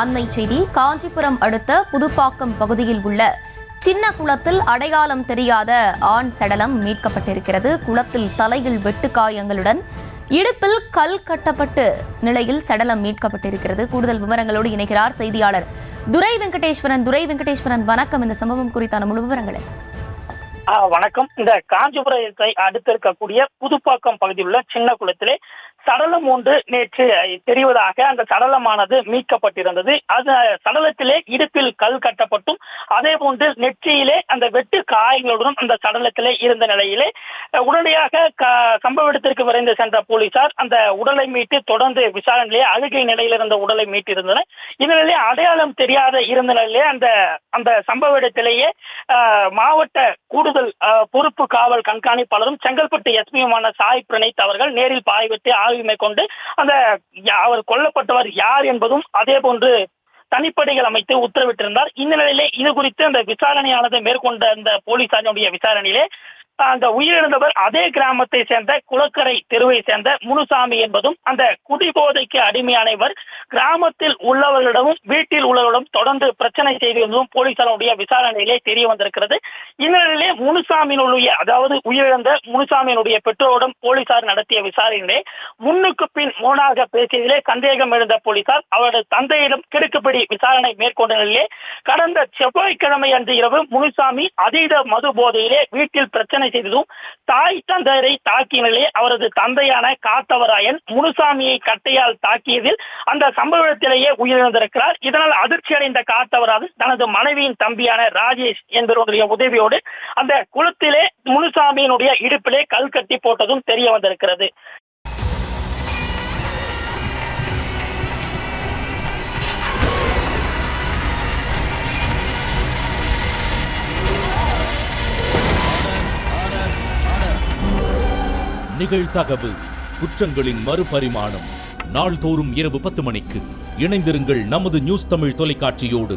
அண்மை செய்தி. காஞ்சிபுரம் அடுத்த புதுப்பாக்கம் பகுதியில் உள்ள சின்ன குளத்தில் அடையாளம் தெரியாத ஆண் சடலம் மீட்கப்பட்டிருக்கிறது. குளத்தில் தலையில் வெட்டுக்காயங்களுடன் இடுப்பில் கல் கட்டப்பட்டு நிலையில் சடலம் மீட்கப்பட்டிருக்கிறது. கூடுதல் விவரங்களோடு இணைகிறார் செய்தியாளர் துரை வெங்கடேஸ்வரன். வணக்கம். இந்த சம்பவம் குறித்தான முழு விவரங்களை. வணக்கம். இந்த காஞ்சிபுரத்தை அடுத்திருக்கக்கூடிய புதுப்பாக்கம் பகுதியில் உள்ள சின்ன குளத்திலே சடலம் ஒன்று நேற்று தெரிவதாக அந்த சடலமானது மீட்கப்பட்டிருந்தது. அந்த சடலத்திலே இடுப்பில் கல் கட்டப்பட்டும் அதே போன்று நெற்றியிலே அந்த வெட்டு காயங்களுடன் அந்த சடலத்திலே இருந்த நிலையிலே உடனடியாக சம்பவ இடத்திற்கு விரைந்து சென்ற போலீசார் அந்த உடலை மீட்டு தொடர்ந்து விசாரணையிலே அழுகை நிலையில் இருந்த உடலை மீட்டிருந்தனர். இதனிலே அடையாளம் தெரியாத இருந்த நிலையிலே அந்த சம்பவ இடத்திலேயே மாவட்ட கூடுதல் பொறுப்பு காவல் கண்காணிப்பாளரும் செங்கல்பட்டு எஸ்பியுமான சாய் பிரணீத் அவர்கள் நேரில் பார்வையிட்டு ஆய்வு மேற்கொண்டு அவர் கொல்லப்பட்டவர் யார் என்பதும் அதே போன்று தனிப்படைகள் அமைத்து உத்தரவிட்டிருந்தார். இந்த நிலையிலே இது குறித்து அந்த விசாரணையானது மேற்கொண்ட அந்த போலீசாரினுடைய விசாரணையிலே அந்த உயிரிழந்தவர் அதே கிராமத்தை சேர்ந்த குளக்கரை தெருவை சேர்ந்த முனுசாமி என்பதும் அந்த குடிபோதைக்கு அடிமையானவர் கிராமத்தில் உள்ளவர்களிடமும் வீட்டில் உள்ளவர்களிடம் தொடர்ந்து பிரச்சனை செய்திருந்ததும் போலீசாருடைய விசாரணையிலே தெரிய வந்திருக்கிறது. இந்நிலையிலே முனுசாமியினுடைய அதாவது உயிரிழந்த முனுசாமியினுடைய பெற்றோரிடம் போலீசார் நடத்திய விசாரணையிலே முன்னுக்கு பின் மூணாக பேசியதிலே சந்தேகம் எழுந்த போலீசார் அவரது தந்தையிடம் கிடுக்குப்பிடி விசாரணை மேற்கொண்ட நிலையிலே கடந்த செவ்வாய்க்கிழமை அன்று இரவு முனுசாமி அதீத மது போதையிலே வீட்டில் பிரச்சனை செய்ததும் தாய் தந்தையரை தாக்கிய நிலையே அவரது தந்தையான காத்தவராயன் முனுசாமியை கட்டையால் தாக்கியதில் அந்த சம்பவத்திலேயே உயிரிழந்திருக்கிறார். இதனால் அதிர்ச்சி அடைந்த காத்தவராயன் தனது மனைவியின் தம்பியான ராஜேஷ் என்பவருடைய உதவியோடு அந்த குளத்திலே முனுசாமியினுடைய இடுப்பிலே கல் கட்டி போட்டதும் தெரிய வந்திருக்கிறது. நிகழ்தகவு குற்றங்களின் மறுபரிமாணம். நாள்தோறும் இரவு 10 மணிக்கு இணைந்திருங்கள் நமது நியூஸ் தமிழ் தொலைக்காட்சியோடு.